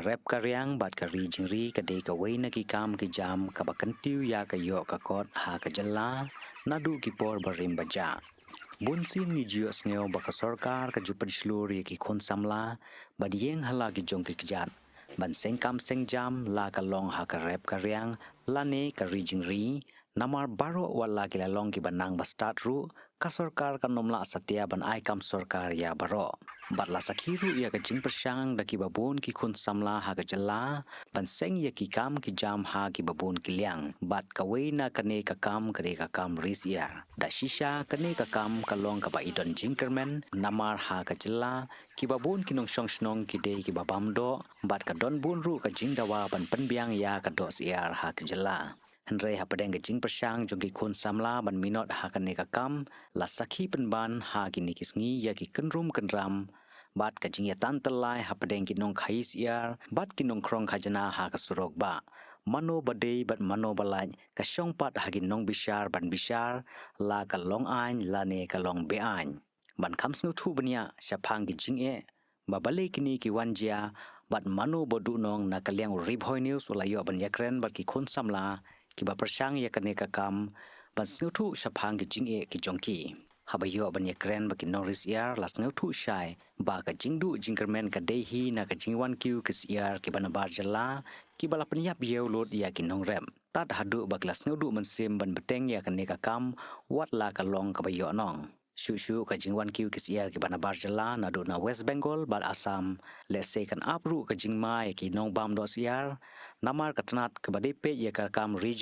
rep karyang bat kari jingri kadai kawai na ki kam ki jam kabakantiu ya kayo kakot ha kajala nadu ki por barim baja. Bunsin ni jios ngeo baka sorkar ka jupan sluri ki kon samla badieng hala ki jong ki kjat. Ban seng kam seng jam la ka long ha ka rep karyang lane kari jingri namar baro wala ki lalong ki banang bastat ru ka sorkar ka nomla satya ban ai kam sorkar ya baro. Bat la sakhiru ya ka jing persyang da ki babun ki kun samla ha ka jala ban seng ya ki kam ki jam ha ki babun ki liang bat kawai na kane ka kam kade ka kam ris ya da shisha kane ka kam ka long ka ba idon jingkermen namar ha ka jala ki babun ki nong shong snong ki de ki babam do bat ka don bun ru ka jing dawa ban penbiang ya ka do siar ha ka jala. Henry hapadeng ke jing persyang jong ki kun samla ban minot ha kane ka kam la sakhi penban ha ki nikisngi ya ki kenrum kenram bat ka jing ya tan telai hapadeng ki nong khais iar bat ki nong krong khajana ha ka surok ba mano badei bat mano balaj ka syong pat ha ki nong bishar ban bishar la ka long ain la ne ka long be ain ban kam snu thu bania syapang ki jing e babale kini ki wanjia bat mano bodu nong na kalyang ribhoi news ulayo ban yakren bat ki kun samla ki ba persyang ya kane ka kam ban snu thu syapang ki jing e ki jongki habayo ban yakren ba ki noris iar la snu thu shai ba ka jingdu jingkermen ka dehi na ka jingwan kiu ki siar ki ban bar jala ki bala penyap yeu lot ya ki nong rem tat hadu ba klas snu du mensim ban beteng ya kane ka kam wat la ka long ka bayo nong Shu ka jingwan kiu kisiar ki bana bar jala na do na West Bengal bar Assam let's say kan apru ka jingmai ki nong bam do siar namar katnat ka badepe ya ka kam ri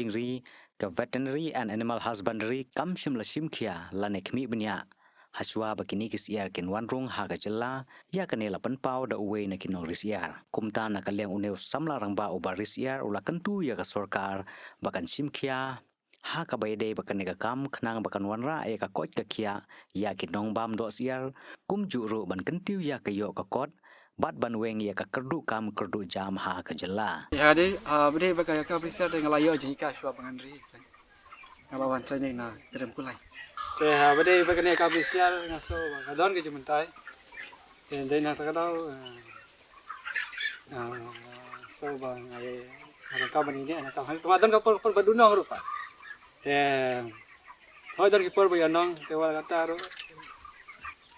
ka veterinary and animal husbandry kam shimla shimkhia la nekmi bnya haswa bakini kisiar kin wanrung ha ka jala ya kanela panpau da uwe na kinong risiar kumta na kalyang uneu samla rangba ubar risiar ula kentu ya ka sorkar bakan shimkhia ha ka bayde bakan ka kam khnang bakan wanra e ka kot ka khia ya ki nong bam do siar kum juru ban kentiu ya ka yo ka kot bat ban weng ya ka kerdu kam kerdu jam ha ka jala ya de bade bakaya ka bisa de ngalayo jing ka shwa bangan ri ngalawan tanya na kerem kulai te bade bakane ka bisa ngaso ngadon ke jumentai de na ta kadau so bang ai ada ka bani ni ana ka tumadon ka por badunong rupa thôi dan kipor bayanong tewa kata ro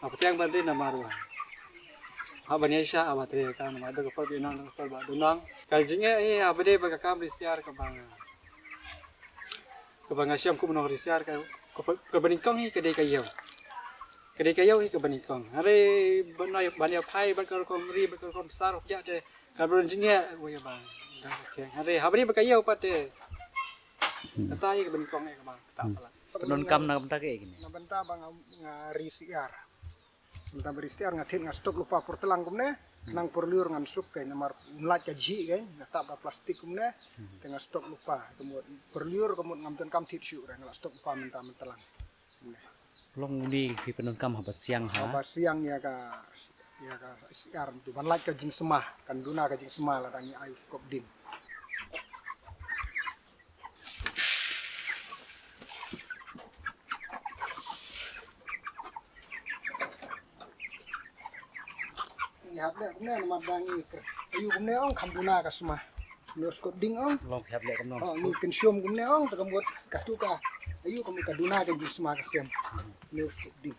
apa tiang bandi na marwa ha banyesha abatre kan ma da kipor bayanong kipor badunong kaljinge abade baga kam risiar ka banga syam ku menong risiar ka banikong hi kedai kayo hi ke banikong are banai pai bakar kom ri bakar kom besar ja de kabron jinge wo ya bang are habri bakayo pate kata ke banikong e ka bang tak pala penon kam na benta ke gini na benta bang ngarisiar benta berisiar ngatin ngastok lupa por telang kumne nang por liur ngan sup ke namar mlat ka ji ke ngata ba plastik kumne tengah stok lupa kemud por liur kemud ngamten kam tit syu rang stok lupa menta mentelang long di fi penon kam ha siang ha apa siang ya ka siar tu ban lat ka jing semah kan duna ka jing semah la dangi ayu kop din ya le kumne nama dangi ayu kumne ong kambuna ka semah nos kop ding ong long phep le kam nong ni kensium kumne ong takambut katu ka ayu kami ka duna ka jing semah ka sem nos kop ding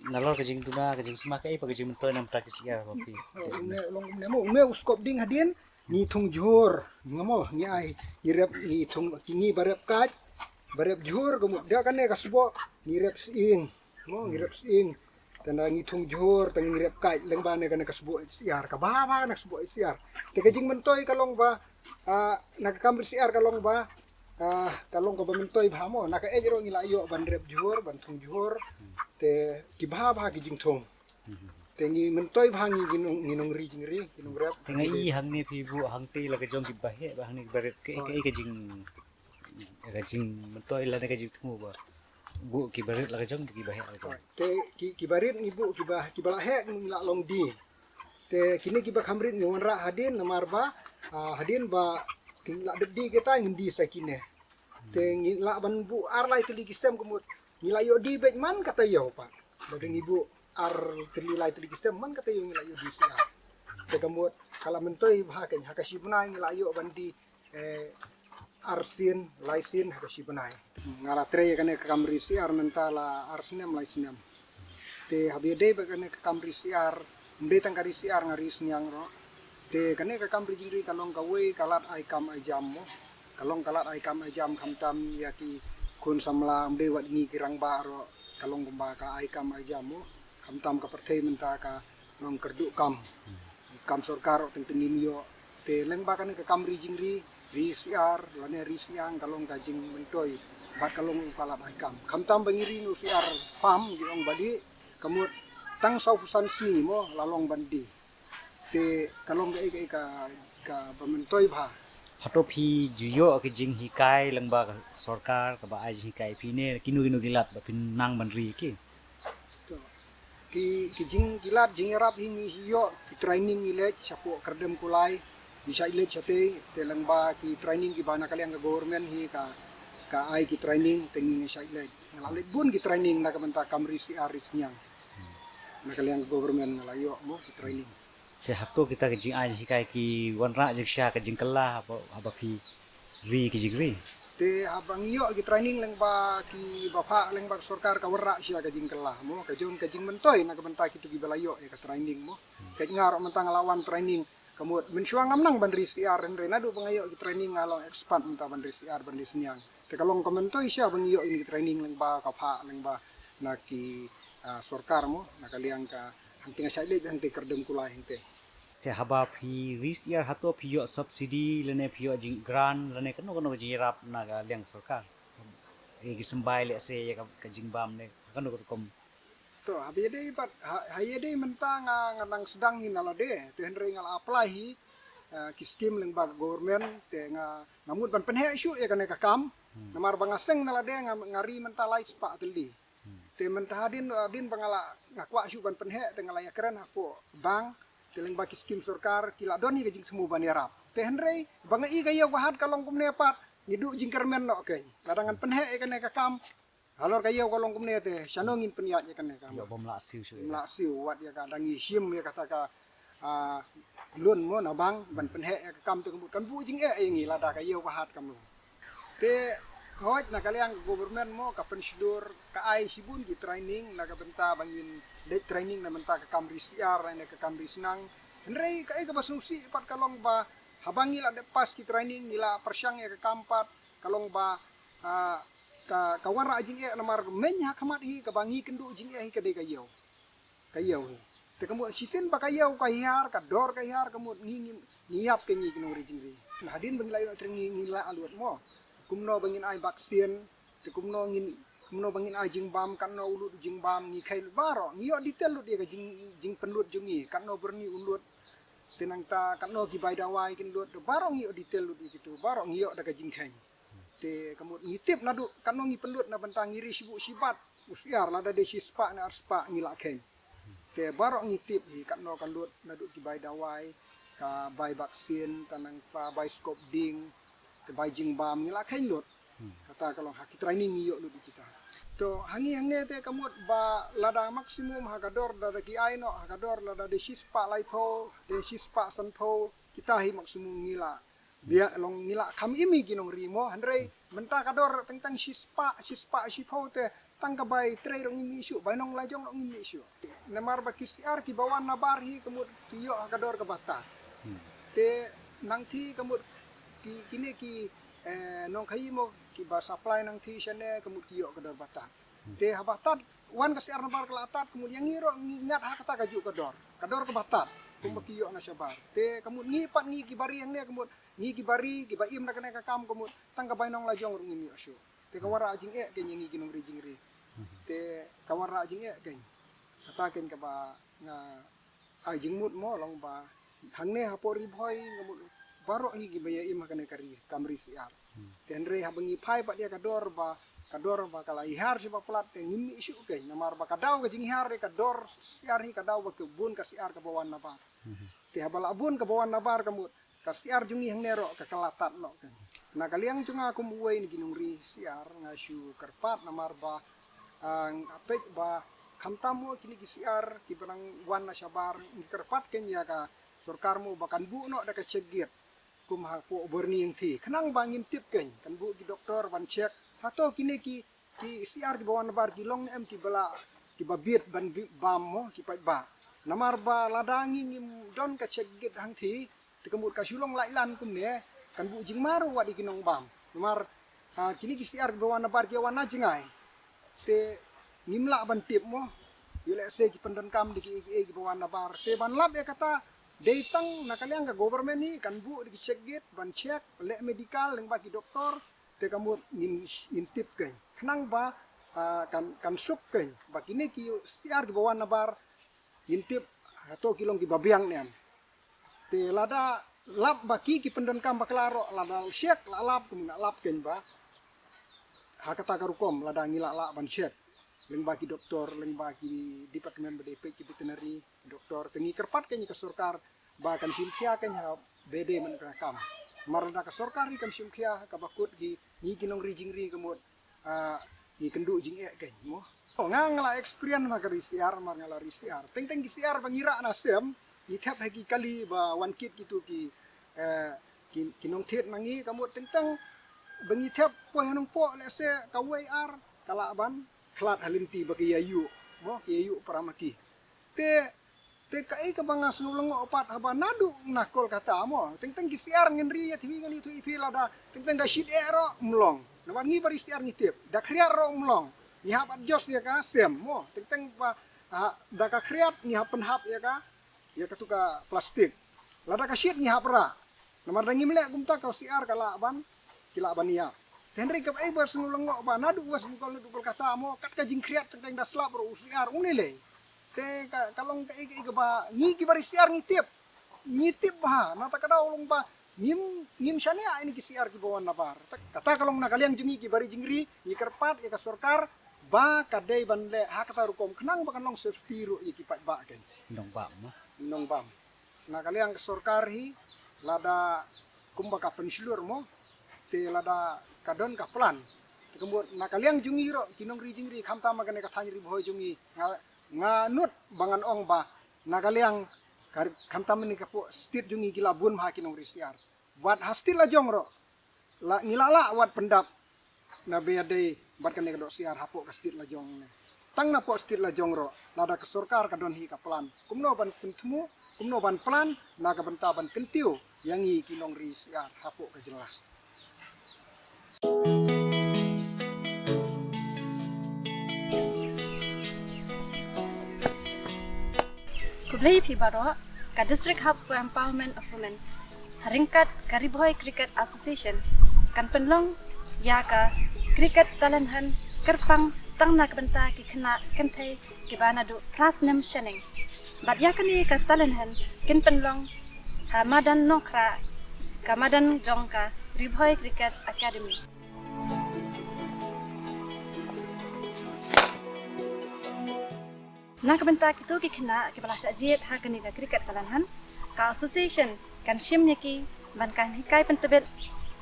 nalor ka jing tuna ka jing sma ka e pa ka jing mentoy nam praktis ya ba fi kumne long kumne mo kumne uskop ding hadin ni thung jhur ngamo ni ai ni rep ni thung ni barep kaj barep jhur kumut dia kan ne ka subo ni rep sing mo ni rep sing tanda ngitung jhur tang ngirep kaj lengbane kana kasbo siar ka ba nak subo siar te kajing mentoy kalong ba nakakamri siar kalong ba kalong ka mentoy ba mo naka ejro ngilayo ban rep jhur ban tung jhur te kibha ba kijing thong te ngi mentoy ba nginong ri jing ri nginong rep tengai hang ni phi bu hang ti la ka jong ki bahe ba hang ni baret ke ka jing mentoy la ka jing thu ba bu ki barit la ka jong ki bahe la jong te ki barit ni bu ki bala he ngila long di te kini ki ba khamrit ni wanra hadin namar ba hadin ba ngila dedi kita ngindi sakine te ngila ban bu ar lai tuli kisem kumut ngila yo di bej man kata yo pa dadeng ibu ar tuli lai tuli kisem man kata yo ngila yo di sia te kamut kala mentoi bah ken hakasibunai ngila ayo bandi arsin laisin hakasibunai ngala tre kane kamri siar mentala arsinem laisinem te habide kane kamri siar mde tangkari siar ngaris nyang ro te kane kamri jingri kalong kawe kalat ai kam ai jam mo kalong kalat ai kam ai jam khamtam yaki kun samla mde wat ngi kirang baro kalong gumba ka ai kam ai jam mo khamtam ka perthei menta ka nong kerdu kam sorkar teng tengim yo te leng ba kane kamri jingri ri siar lane ri siang kalong kajing mentoi bat kalong kalat ai kam khamtam bangiri nu siar pam giong badi kamut tang sau pusan sini mo lalong bandi te kalong ka pementoi bha hato phi juyo ke jing hikai lengba sarkar ka ba ai hikai phi ne kinu gilat ba pin nang banri ki to ki jing gilat jing erap hingi hiyo ki training ile sapo kerdem kulai bisa ile chate te lengba ki training ki bana kaliang ka government hi ka ai ki training tengi ngi sa ile ngalalit bun ki training na ka benta kamri si aris nyang na kaliang government ngalayo mo ki training te hato kita ke jing ai hikai ki wanra jing sha ke jing kala apa phi ri ki jing ri te abang iyo ki training lengba ki bapa lengba sarkar ka warra sia ka jing kelah mo ka jing mentoi na ka benta ki tu ki balayo ka training mo ka ngaro mentang lawan training kamut mensuang amnang bandri siar en renadu bangayo ki training ngalong expand menta bandri siar bandri senyang te kalong komentoi sia bangiyo ini ki training lengba ka pha lengba na ki sarkar mo na kaliang ka hanting sa ile hanting kerdem kulai hinte te haba phi ris yar hato phi yo subsidi lene phi yo jing grant lene kano jing rap na ga leng sarkar e ki sembai le se ya ka jing bam ne kano kom to habide pat hayede mentang nganang sedang hinalade te henry ngal apply hi ki scheme lengba government te ngamut ban penhe isu ya kane kakam namar bangaseng nalade ngari mentalai spa teldi te mentahadin adin bangala ngakwa isu ban penhe te ngalaya keren aku bang teleng baki skim sarkar kila doni ke jing semu bani arab te henry bangai gaya wahat kalong kumne pat ngidu jing kermen no ke ladangan penhe e kane kakam halor kaya kalong kumne te sanongin peniat ya kane kam yo bom la siu su la siu wat ya ka dangi sim ya kata ka lun mo na bang ban penhe e kakam te kan bu jing e ngi lada kaya wahat kamu te hoj na kaliang government mo ka pensidur ka ai sibun ki training na ka benta bangin de training na benta ka kamri siar na ka kamri senang henrei ka ka basusi pat kalong ba habangi la de pas ki training nila persyang ya ka kampat kalong ba ka wara jing e namar menya kamat hi ka bangi kendu jing e hi ka de kayo hi te kamu sisen ba kayo ka hiar ka dor ka hiar kamu ngiap ke ngi kinuri jing ri nah hadin bangi la trengi ngila aluat mo kumno bangin ai vaksin te kumno bangin ai jing bam kanno ulut jing bam ngi kai baro ngi yo detail lut dia ka jing penlut jungi kanno berni ulut tenang ta kanno ki bai dawai kin lut baro ngi yo detail lut gitu baro ngi yo da ka jing kai te kamu ngitip nadu kanno ngi penlut na bentang ngiri sibuk sibat usiar lada de sispa na arspa ngi la kai te baro ngitip hi kanno kan lut nadu ki bai dawai ka bai vaksin tanang pa bai skop ding bai jing bam ngila kain lot kata kalau haki training iyo lut kita to hangi te kamut ba lada maksimum hakador da ki aino hakador lada de sispa laipo de sispa sanpo kita hi maksimum ngila dia long ngila kam imi ginong rimo handrei menta kador tentang sispa sipo te tangka bai tre rong imi isu bai nong lajong rong imi isu nemar ba kisiar ki bawan nabar hi kamut iyo hakador ke batat te nangti kamut kini ki nong kai mo ki ba supply nang ti sene kemud kiyo kedor batat te habatat wan kasi arna bar kelatat kemudian ngiro ngat ha kata kaju kedor ke batat kumba kiyo na sabar te kemud ngipat ngi ki bari yang ne kemud ngi ki bari ki ba im na kene ka kam kemud tangga bainong lajong rung ngimi asu te kawara jing e ke ngi ginong ri jing ri te kawara jing e ke kata ken ka ba nga ai jing mut mo long ba hangne hapori boy ngamut baro hi gibaya im kane kari kamri siar tenre habangi pai pak dia kador ba kala ihar si plat te ngimi isu ke namar ba kadaw ke jing ihar kador siar hi kadaw ba kebun ka siar ka bawan nabar te habala abun ka bawan nabar kamu ka siar jungi hang nero ka kalatat no kan na kaliang junga kumuway ni ginungri siar ngasu kerpat namar ba ang apek ba kamtamo kini ki siar ki barang wan na sabar kerpat ken ya ka Sorkar mo bakan bu no da ka cegit kum ha po berni yang thi kenang bangin tip ken kan bu ki doktor ban cek hato kini ki siar ki bawan bar ki long em ki bala ki babit ban bam mo ki pai ba namar ba ladangi ngim don ka cegit hang thi tikemut ka sulong lai lan kum ne kan bu jing maru wadi kinong bam namar kini ki siar ki bawan bar ki wana jengai te ngimla ban tip mo yule se ki pendon kam di ki bawan bar te ban lab ya kata Datang nakaliang ka government ni kan bu di cegit ban cek le medical leng bagi doktor te kamu ngintip ken kenang ba kan sup ken bagi ni ki siar di bawah nabar ngintip atau kilong ki babiang nian te lada lap baki ki pendon kam baklaro lada cek lap kumina lap ken ba hakata karukom lada ngila la ban cek leng bagi doktor leng bagi departemen BDP ki veterinary doktor tengi kerpat kenyi ke sorkar bahkan simkia kenya bede men kam marada ke sorkar kan simkia ka bakut gi ni kinong rijing ri kemut ni kendu jing e ken mo ngangla experience magari siar mangala risiar teng gi siar bangira nasem ni thap hagi kali ba one kit gitu ki kinong thet mangi kamut teng bangi thap po hanong po lese kawai ar kalaban klat halimti bagi ayu mo ki ayu paramaki te kai ka banga sunulong opat haba nadu nakol kata mo teng gisiar ngenri ya tiwi ngani tu ipi lada teng da shit ero mlong nawan ngi bari siar ngitip da kriar ro mlong ni habat jos ya ka sem mo teng pa da ka kriat ni hapen hap ya ka tuka plastik lada ka shit ni hapra namar da ngimle gumta ka siar kala ban kila bania tenri ka ai bar sunulong ba nadu was mukol kata mo kat ka jing kriat teng da slap ro siar unile te kalong ka ba ni ki bari siar ngitip ba nata kada ulung ba ngim syania ini ki siar ki bawan nabar kata kalong nakaliang jungi ki bari jingri ni kerpat ya ka sorkar ba kadai banle hakata rukom kenang ba kanong seftiru iki pai ba ken nong bam nakaliang ka sorkar hi lada kumba ka pensilur mo te lada kadon ka plan kembut nakaliang jungi ro kinong ri jingri khamta magane ka thanyri boy jungi nganut bangan ong ba nakaliang kamtam ni kapo stit jungi gila bun ma kinong risiar wat hastil la jong ro la ngilala wat pendap na beade bat kan do siar hapo ka stit la jong ne tang na po stit la jong ro nada ke sorkar ka don hi ka plan kumno ban pentemu kumno ban plan na ka benta ban kentiu yangi kinong risiar hapo ka jelas Kublai pi baro ka District Hub for Empowerment of Women haringkat Kariboy Cricket Association kan penlong ya ka cricket talenhan kerpang tang nak benta ki kena kentai ki banadu kelas 6 sheneng bat ya kani ka talenhan kin penlong ha madan nokra ka madan jongka Riboy Cricket Academy nak bentak itu ki kena ki balasya jet ha kani ka cricket talanhan ka association kan shim yaki ban kan hikai pentebet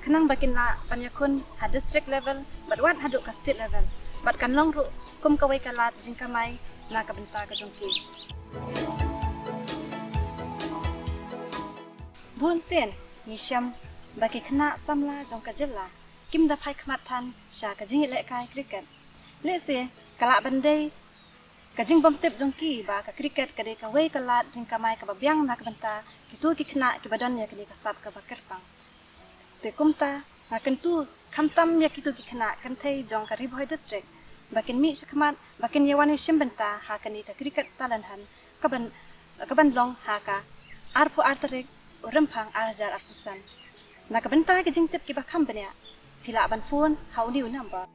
kenang bakin na panyakun ha district level bat wan haduk ka state level bat kan long ru kum kawai kalat jingkamai na ka bentak ka jongki bon sen ni sham baki kena samla jongka jella kim da phai khmathan sha ka jingi le kai cricket le se kala bandai kajing bom tip jongki ba ka cricket kade ka wei kalat jing kamai ka babyang nak benta kitu ki khna ki badan ya kini ka sap ka bakerpang te kumta na kentu khamtam ya kitu ki khna kan thai jong ka Riboy district bakin mi sakmat bakin yawani shim benta ha kani ka cricket talanhan ka ban long ha ka arpo artarik rempang arjar arpusan na ka benta ki jing tip ki ba kham benya pila ban phone hauni number